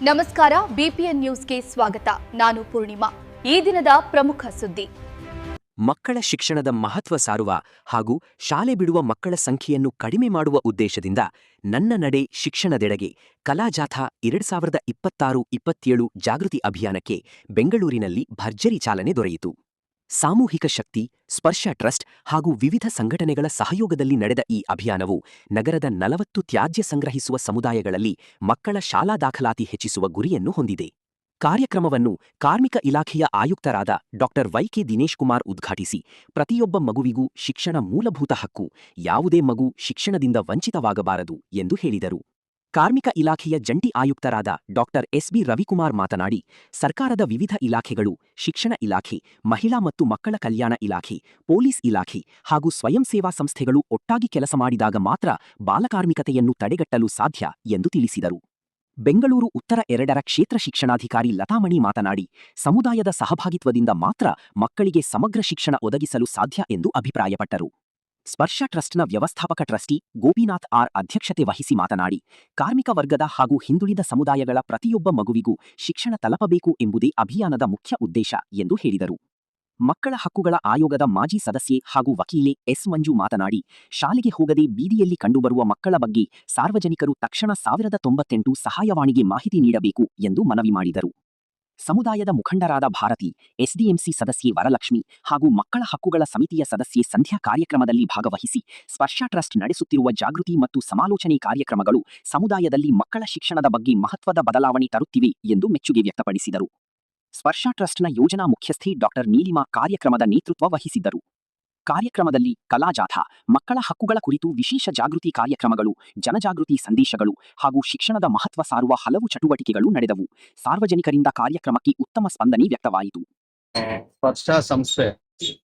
ನಮಸ್ಕಾರ ಬಿಪಿಎನ್ ನ್ಯೂಸ್ಗೆ ಸ್ವಾಗತ. ನಾನು ಪೂರ್ಣಿಮಾ. ಈ ದಿನದ ಪ್ರಮುಖ ಸುದ್ದಿ. ಮಕ್ಕಳ ಶಿಕ್ಷಣದ ಮಹತ್ವ ಸಾರುವ ಹಾಗೂ ಶಾಲೆ ಬಿಡುವ ಮಕ್ಕಳ ಸಂಖ್ಯೆಯನ್ನು ಕಡಿಮೆ ಮಾಡುವ ಉದ್ದೇಶದಿಂದ ನನ್ನ ನಡೆ ಶಿಕ್ಷಣದೆಡೆಗೆ ಕಲಾಜಾಥಾ 2026-27 ಜಾಗೃತಿ ಅಭಿಯಾನಕ್ಕೆ ಬೆಂಗಳೂರಿನಲ್ಲಿ ಭರ್ಜರಿ ಚಾಲನೆ ದೊರೆಯಿತು. ಸಾಮೂಹಿಕ ಶಕ್ತಿ, ಸ್ಪರ್ಶ ಟ್ರಸ್ಟ್ ಹಾಗೂ ವಿವಿಧ ಸಂಘಟನೆಗಳ ಸಹಯೋಗದಲ್ಲಿ ನಡೆದ ಈ ಅಭಿಯಾನವು ನಗರದ 40 ತ್ಯಾಜ್ಯ ಸಂಗ್ರಹಿಸುವ ಸಮುದಾಯಗಳಲ್ಲಿ ಮಕ್ಕಳ ಶಾಲಾ ದಾಖಲಾತಿ ಹೆಚ್ಚಿಸುವ ಗುರಿಯನ್ನು ಹೊಂದಿದೆ. ಕಾರ್ಯಕ್ರಮವನ್ನು ಕಾರ್ಮಿಕ ಇಲಾಖೆಯ ಆಯುಕ್ತರಾದ ಡಾ.ವೈ.ಕೆ. ದಿನೇಶ್ ಕುಮಾರ್ ಉದ್ಘಾಟಿಸಿ, ಪ್ರತಿಯೊಬ್ಬ ಮಗುವಿಗೂ ಶಿಕ್ಷಣ ಮೂಲಭೂತ ಹಕ್ಕು, ಯಾವುದೇ ಮಗು ಶಿಕ್ಷಣದಿಂದ ವಂಚಿತವಾಗಬಾರದು ಎಂದು ಹೇಳಿದರು. ಕಾರ್ಮಿಕ ಇಲಾಖೆಯ ಜಂಟಿ ಆಯುಕ್ತರಾದ ಡಾ.ಎಸ್.ಬಿ. ರವಿಕುಮಾರ್ ಮಾತನಾಡಿ, ಸರ್ಕಾರದ ವಿವಿಧ ಇಲಾಖೆಗಳು, ಶಿಕ್ಷಣ ಇಲಾಖೆ, ಮಹಿಳಾ ಮತ್ತು ಮಕ್ಕಳ ಕಲ್ಯಾಣ ಇಲಾಖೆ, ಪೊಲೀಸ್ ಇಲಾಖೆ ಹಾಗೂ ಸ್ವಯಂ ಸೇವಾ ಸಂಸ್ಥೆಗಳು ಒಟ್ಟಾಗಿ ಕೆಲಸ ಮಾಡಿದಾಗ ಮಾತ್ರ ಬಾಲಕಾರ್ಮಿಕತೆಯನ್ನು ತಡೆಗಟ್ಟಲು ಸಾಧ್ಯ ಎಂದು ತಿಳಿಸಿದರು. ಬೆಂಗಳೂರು ಉತ್ತರ 2ರ ಕ್ಷೇತ್ರ ಶಿಕ್ಷಣಾಧಿಕಾರಿ ಲತಾಮಣಿ ಮಾತನಾಡಿ, ಸಮುದಾಯದ ಸಹಭಾಗಿತ್ವದಿಂದ ಮಾತ್ರ ಮಕ್ಕಳಿಗೆ ಸಮಗ್ರ ಶಿಕ್ಷಣ ಒದಗಿಸಲು ಸಾಧ್ಯ ಎಂದು ಅಭಿಪ್ರಾಯಪಟ್ಟರು. ಸ್ಪರ್ಶ ಟ್ರಸ್ಟ್ನ ವ್ಯವಸ್ಥಾಪಕ ಟ್ರಸ್ಟಿ ಗೋಪಿನಾಥ್ ಆರ್ ಅಧ್ಯಕ್ಷತೆ ವಹಿಸಿ ಮಾತನಾಡಿ, ಕಾರ್ಮಿಕ ವರ್ಗದ ಹಾಗೂ ಹಿಂದುಳಿದ ಸಮುದಾಯಗಳ ಪ್ರತಿಯೊಬ್ಬ ಮಗುವಿಗೂ ಶಿಕ್ಷಣ ತಲುಪಬೇಕು ಎಂಬುದೇ ಅಭಿಯಾನದ ಮುಖ್ಯ ಉದ್ದೇಶ ಎಂದು ಹೇಳಿದರು. ಮಕ್ಕಳ ಹಕ್ಕುಗಳ ಆಯೋಗದ ಮಾಜಿ ಸದಸ್ಯೆ ಹಾಗೂ ವಕೀಲೆ ಎಸ್. ಮಂಜು ಮಾತನಾಡಿ, ಶಾಲೆಗೆ ಹೋಗದೆ ಬೀದಿಯಲ್ಲಿ ಕಂಡುಬರುವ ಮಕ್ಕಳ ಬಗ್ಗೆ ಸಾರ್ವಜನಿಕರು ತಕ್ಷಣ 1098 ಸಹಾಯವಾಣಿಗೆ ಮಾಹಿತಿ ನೀಡಬೇಕು ಎಂದು ಮನವಿ ಮಾಡಿದರು. ಸಮುದಾಯದ ಮುಖಂಡರಾದ ಭಾರತಿ, ಎಸ್ಡಿಎಂಸಿ ಸದಸ್ಯೆ ವರಲಕ್ಷ್ಮಿ ಹಾಗೂ ಮಕ್ಕಳ ಹಕ್ಕುಗಳ ಸಮಿತಿಯ ಸದಸ್ಯೆ ಸಂಧ್ಯಾ ಕಾರ್ಯಕ್ರಮದಲ್ಲಿ ಭಾಗವಹಿಸಿ, ಸ್ಪರ್ಶ ಟ್ರಸ್ಟ್ ನಡೆಸುತ್ತಿರುವ ಜಾಗೃತಿ ಮತ್ತು ಸಮಾಲೋಚನೆ ಕಾರ್ಯಕ್ರಮಗಳು ಸಮುದಾಯದಲ್ಲಿ ಮಕ್ಕಳ ಶಿಕ್ಷಣದ ಬಗ್ಗೆ ಮಹತ್ವದ ಬದಲಾವಣೆ ತರುತ್ತಿವೆ ಎಂದು ಮೆಚ್ಚುಗೆ ವ್ಯಕ್ತಪಡಿಸಿದರು. ಸ್ಪರ್ಶ ಟ್ರಸ್ಟ್ನ ಯೋಜನಾ ಮುಖ್ಯಸ್ಥೆ ಡಾ. ನೀಲಿಮಾ ಕಾರ್ಯಕ್ರಮದ ನೇತೃತ್ವ ವಹಿಸಿದ್ದರು. ಕಾರ್ಯಕ್ರಮದಲ್ಲಿ ಕಲಾಜಾಥಾ, ಮಕ್ಕಳ ಹಕ್ಕುಗಳ ಕುರಿತು ವಿಶೇಷ ಜಾಗೃತಿ ಕಾರ್ಯಕ್ರಮಗಳು, ಜನಜಾಗೃತಿ ಸಂದೇಶಗಳು ಹಾಗೂ ಶಿಕ್ಷಣದ ಮಹತ್ವ ಸಾರುವ ಹಲವು ಚಟುವಟಿಕೆಗಳು ನಡೆದವು. ಸಾರ್ವಜನಿಕರಿಂದ ಕಾರ್ಯಕ್ರಮಕ್ಕೆ ಉತ್ತಮ ಸ್ಪಂದನೆ ವ್ಯಕ್ತವಾಯಿತು. ಸ್ಪರ್ಶ ಸಂಸ್ಥೆ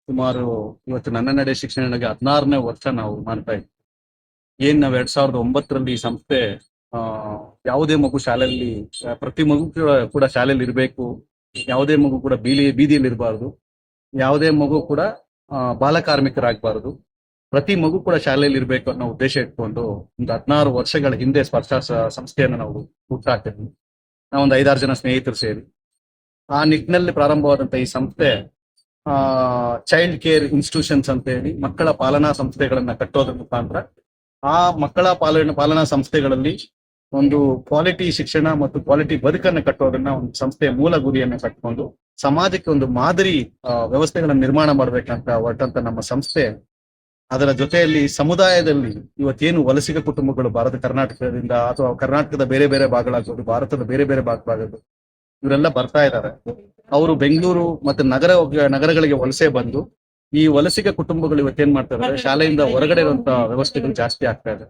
ಸುಮಾರು ಇವತ್ತು ನನ್ನ ನಡೆ ಶಿಕ್ಷಣಕ್ಕೆ 16ನೇ ವರ್ಷ ನಾವು ಮಾಡ್ತಾ ಇದ್ದೀವಿ. ನಾವು 2009ರಲ್ಲಿ ಈ ಸಂಸ್ಥೆ ಯಾವುದೇ ಮಗು ಶಾಲೆಯಲ್ಲಿ, ಪ್ರತಿ ಮಗು ಕೂಡ ಶಾಲೆಯಲ್ಲಿ ಇರಬೇಕು, ಯಾವುದೇ ಮಗು ಕೂಡ ಬೀದಿಯಲ್ಲಿ ಇರಬಾರ್ದು, ಯಾವುದೇ ಮಗು ಕೂಡ ಬಾಲಕಾರ್ಮಿಕರಾಗಬಾರದು, ಪ್ರತಿ ಮಗು ಕೂಡ ಶಾಲೆಯಲ್ಲಿ ಇರಬೇಕು ಅನ್ನೋ ಉದ್ದೇಶ ಇಟ್ಕೊಂಡು ಒಂದು 16 ವರ್ಷಗಳ ಹಿಂದೆ ಸ್ಪರ್ಶ ಸಂಸ್ಥೆಯನ್ನು ನಾವು ಹುಟ್ಟಾಕ್ತಿದ್ವಿ. ನಾವೊಂದು 5-6 ಜನ ಸ್ನೇಹಿತರು ಸೇರಿ ಆ ನಿಟ್ಟಿನಲ್ಲಿ ಪ್ರಾರಂಭವಾದಂತ ಈ ಸಂಸ್ಥೆ ಚೈಲ್ಡ್ ಕೇರ್ ಇನ್ಸ್ಟಿಟ್ಯೂಷನ್ಸ್ ಅಂತ ಹೇಳಿ ಮಕ್ಕಳ ಪಾಲನಾ ಸಂಸ್ಥೆಗಳನ್ನ ಕಟ್ಟೋದ್ರ ಮುಖಾಂತರ ಆ ಮಕ್ಕಳ ಪಾಲನಾ ಸಂಸ್ಥೆಗಳಲ್ಲಿ ಒಂದು ಕ್ವಾಲಿಟಿ ಶಿಕ್ಷಣ ಮತ್ತು ಕ್ವಾಲಿಟಿ ಬದುಕನ್ನು ಕಟ್ಟೋದನ್ನ ಒಂದು ಸಂಸ್ಥೆಯ ಮೂಲ ಗುರಿಯನ್ನ ಕಟ್ಕೊಂಡು ಸಮಾಜಕ್ಕೆ ಒಂದು ಮಾದರಿ ವ್ಯವಸ್ಥೆಗಳನ್ನ ನಿರ್ಮಾಣ ಮಾಡ್ಬೇಕಂತ ಹೊರಟಂತ ನಮ್ಮ ಸಂಸ್ಥೆ, ಅದರ ಜೊತೆಯಲ್ಲಿ ಸಮುದಾಯದಲ್ಲಿ ಇವತ್ತೇನು ವಲಸಿಗ ಕುಟುಂಬಗಳು ಕರ್ನಾಟಕದಿಂದ ಅಥವಾ ಕರ್ನಾಟಕದ ಬೇರೆ ಬೇರೆ ಭಾಗಗಳಾಗ್ಬೋದು, ಭಾರತದ ಬೇರೆ ಬೇರೆ ಭಾಗಗಳಾಗ್ಬೋದು, ಇವರೆಲ್ಲ ಬರ್ತಾ ಇದ್ದಾರೆ. ಅವರು ಬೆಂಗಳೂರು ಮತ್ತೆ ನಗರಗಳಿಗೆ ವಲಸೆ ಬಂದು ಈ ವಲಸಿಗ ಕುಟುಂಬಗಳು ಇವತ್ತೇನ್ ಮಾಡ್ತಾ ಇದ್ದಾರೆ, ಶಾಲೆಯಿಂದ ಹೊರಗಡೆ ಇರುವಂತ ವ್ಯವಸ್ಥೆಗಳು ಜಾಸ್ತಿ ಆಗ್ತಾ ಇದೆ.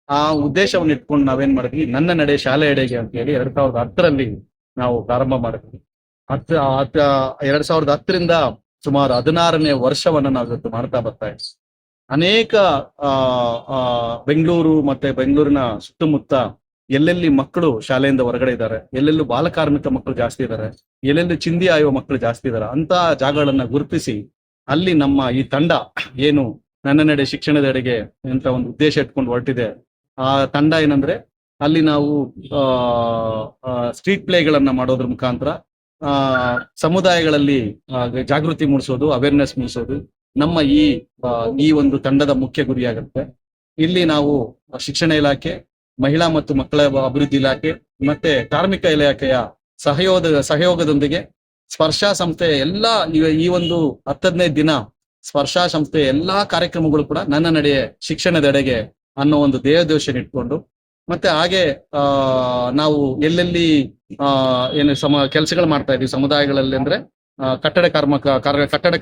ಆ ಉದ್ದೇಶವನ್ನು ಇಟ್ಕೊಂಡು ನಾವೇನ್ ಮಾಡಿದ್ವಿ, ನನ್ನ ನಡೆ ಶಾಲೆ ಎಡೆಗೆ ಅಂತ ಹೇಳಿ 2010ರಲ್ಲಿ ನಾವು ಪ್ರಾರಂಭ ಮಾಡಿದ್ವಿ. 2010ರಿಂದ ಸುಮಾರು 16ನೇ ವರ್ಷವನ್ನ ನಾವು ಇವತ್ತು ಮಾಡ್ತಾ ಬರ್ತಾ ಇದ್ವಿ. ಅನೇಕ ಬೆಂಗಳೂರು ಮತ್ತೆ ಬೆಂಗಳೂರಿನ ಸುತ್ತಮುತ್ತ ಎಲ್ಲೆಲ್ಲಿ ಮಕ್ಕಳು ಶಾಲೆಯಿಂದ ಹೊರಗಡೆ ಇದ್ದಾರೆ, ಎಲ್ಲೆಲ್ಲೂ ಬಾಲಕಾರ್ಮಿಕ ಮಕ್ಕಳು ಜಾಸ್ತಿ ಇದ್ದಾರೆ, ಎಲ್ಲೆಲ್ಲಿ ಚಿಂದಿ ಆಯುವ ಮಕ್ಕಳು ಜಾಸ್ತಿ ಇದ್ದಾರೆ, ಅಂತ ಜಾಗಗಳನ್ನ ಗುರುತಿಸಿ ಅಲ್ಲಿ ನಮ್ಮ ಈ ತಂಡ ಏನು ನನ್ನ ನಡೆ ಶಿಕ್ಷಣದೆಡೆಗೆ ಅಂತ ಒಂದು ಉದ್ದೇಶ ಇಟ್ಕೊಂಡು ಹೊರಟಿದೆ. ಆ ತಂಡ ಏನಂದ್ರೆ, ಅಲ್ಲಿ ನಾವು ಸ್ಟ್ರೀಟ್ ಪ್ಲೇಗಳನ್ನ ಮಾಡೋದ್ರ ಮುಖಾಂತರ ಸಮುದಾಯಗಳಲ್ಲಿ ಜಾಗೃತಿ ಮೂಡಿಸೋದು, ಅವೇರ್ನೆಸ್ ಮೂಡಿಸೋದು ನಮ್ಮ ಈ ಒಂದು ತಂಡದ ಮುಖ್ಯ ಗುರಿಯಾಗುತ್ತೆ. ಇಲ್ಲಿ ನಾವು ಶಿಕ್ಷಣ ಇಲಾಖೆ, ಮಹಿಳಾ ಮತ್ತು ಮಕ್ಕಳ ಅಭಿವೃದ್ಧಿ ಇಲಾಖೆ ಮತ್ತೆ ಕಾರ್ಮಿಕ ಇಲಾಖೆಯ ಸಹಯೋಗದೊಂದಿಗೆ ಸ್ಪರ್ಶ ಸಂಸ್ಥೆ ಎಲ್ಲಾ ಈ ಒಂದು 10-15 ದಿನ ಸ್ಪರ್ಶ ಸಂಸ್ಥೆಯ ಎಲ್ಲಾ ಕಾರ್ಯಕ್ರಮಗಳು ಕೂಡ ನನ್ನ ನಡೆಯ ಶಿಕ್ಷಣದೆಡೆಗೆ ಅನ್ನೋ ಒಂದು ಧ್ಯೇಯೋದ್ದೇಶ ಇಟ್ಕೊಂಡು, ಮತ್ತೆ ಹಾಗೆ ನಾವು ಎಲ್ಲೆಲ್ಲಿ ಏನು ಕೆಲಸಗಳು ಮಾಡ್ತಾ ಇದೀವಿ ಸಮುದಾಯಗಳಲ್ಲಿ ಅಂದ್ರೆ ಕಟ್ಟಡ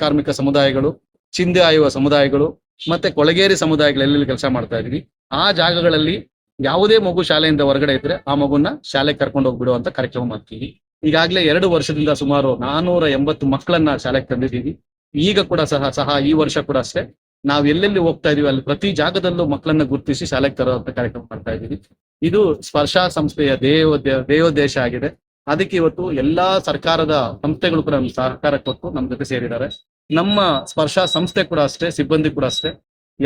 ಕಾರ್ಮಿಕ ಸಮುದಾಯಗಳು, ಚಿಂದಿ ಆಯುವ ಸಮುದಾಯಗಳು ಮತ್ತೆ ಕೊಳಗೇರಿ ಸಮುದಾಯಗಳು ಎಲ್ಲೆಲ್ಲಿ ಕೆಲಸ ಮಾಡ್ತಾ ಇದೀವಿ, ಆ ಜಾಗಗಳಲ್ಲಿ ಯಾವುದೇ ಮಗು ಶಾಲೆಯಿಂದ ಹೊರಗಡೆ ಇದ್ರೆ ಆ ಮಗುನ ಶಾಲೆಗೆ ಕರ್ಕೊಂಡು ಹೋಗ್ಬಿಡುವಂತ ಕಾರ್ಯಕ್ರಮ ಮಾಡ್ತೀವಿ. ಈಗಾಗಲೇ 2 ವರ್ಷದಿಂದ ಸುಮಾರು 480 ಮಕ್ಕಳನ್ನ ಶಾಲೆಗೆ ತಂದಿದ್ದೀವಿ. ಈಗ ಕೂಡ ಸಹ ಈ ವರ್ಷ ಕೂಡ ಅಷ್ಟೇ ನಾವು ಎಲ್ಲೆಲ್ಲಿ ಹೋಗ್ತಾ ಇದೀವಿ ಅಲ್ಲಿ ಪ್ರತಿ ಜಾಗದಲ್ಲೂ ಮಕ್ಕಳನ್ನ ಗುರುತಿಸಿ ಶಾಲೆಗೆ ತರುವಂತ ಕಾರ್ಯಕ್ರಮ ಮಾಡ್ತಾ ಇದೀವಿ. ಇದು ಸ್ಪರ್ಶ ಸಂಸ್ಥೆಯ ಧ್ಯೇಯೋದ್ದೇಶ ಆಗಿದೆ. ಅದಕ್ಕೆ ಇವತ್ತು ಎಲ್ಲಾ ಸರ್ಕಾರದ ಸಂಸ್ಥೆಗಳು ಕೂಡ ಸಹಕಾರ ಕೊಟ್ಟು ನಮ್ಮ ಜೊತೆ ಸೇರಿದ್ದಾರೆ. ನಮ್ಮ ಸ್ಪರ್ಶ ಸಂಸ್ಥೆ ಕೂಡ ಅಷ್ಟೇ, ಸಿಬ್ಬಂದಿ ಕೂಡ ಅಷ್ಟೇ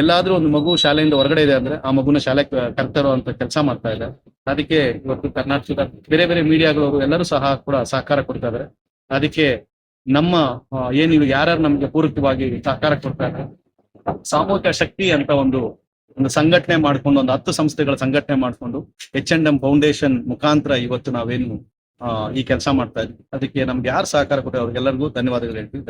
ಎಲ್ಲಾದ್ರೂ ಒಂದು ಮಗು ಶಾಲೆಯಿಂದ ಹೊರಗಡೆ ಇದೆ ಅಂದ್ರೆ ಆ ಮಗುನ ಶಾಲೆ ಕರ್ತರೋ ಅಂತ ಕೆಲಸ ಮಾಡ್ತಾ ಇದೆ. ಅದಕ್ಕೆ ಇವತ್ತು ಕರ್ನಾಟಕದ ಬೇರೆ ಬೇರೆ ಮೀಡಿಯಾಗಳವರು ಎಲ್ಲರೂ ಸಹ ಕೂಡ ಸಹಕಾರ ಕೊಡ್ತಾ ಇದ್ದಾರೆ. ಅದಕ್ಕೆ ನಮ್ಮ ಏನಿವೆ ಯಾರ್ಯಾರು ನಮ್ಗೆ ಪೂರಕವಾಗಿ ಸಹಕಾರ ಕೊಡ್ತಾ ಇದ್ದಾರೆ, ಸಾಮೂಹಿಕ ಶಕ್ತಿ ಅಂತ ಒಂದು ಸಂಘಟನೆ ಮಾಡ್ಕೊಂಡು, ಒಂದು 10 ಸಂಸ್ಥೆಗಳ ಸಂಘಟನೆ ಮಾಡ್ಕೊಂಡು H&M ಫೌಂಡೇಶನ್ ಮುಖಾಂತರ ಇವತ್ತು ನಾವೇನು ಈ ಕೆಲಸ ಮಾಡ್ತಾ ಇದ್ವಿ. ಅದಕ್ಕೆ ನಮ್ಗೆ ಯಾರು ಸಹಕಾರ ಕೊಟ್ಟರೆ ಅವ್ರಿಗೆಲ್ಲರಿಗೂ ಧನ್ಯವಾದಗಳು ಹೇಳ್ತೀವಿ.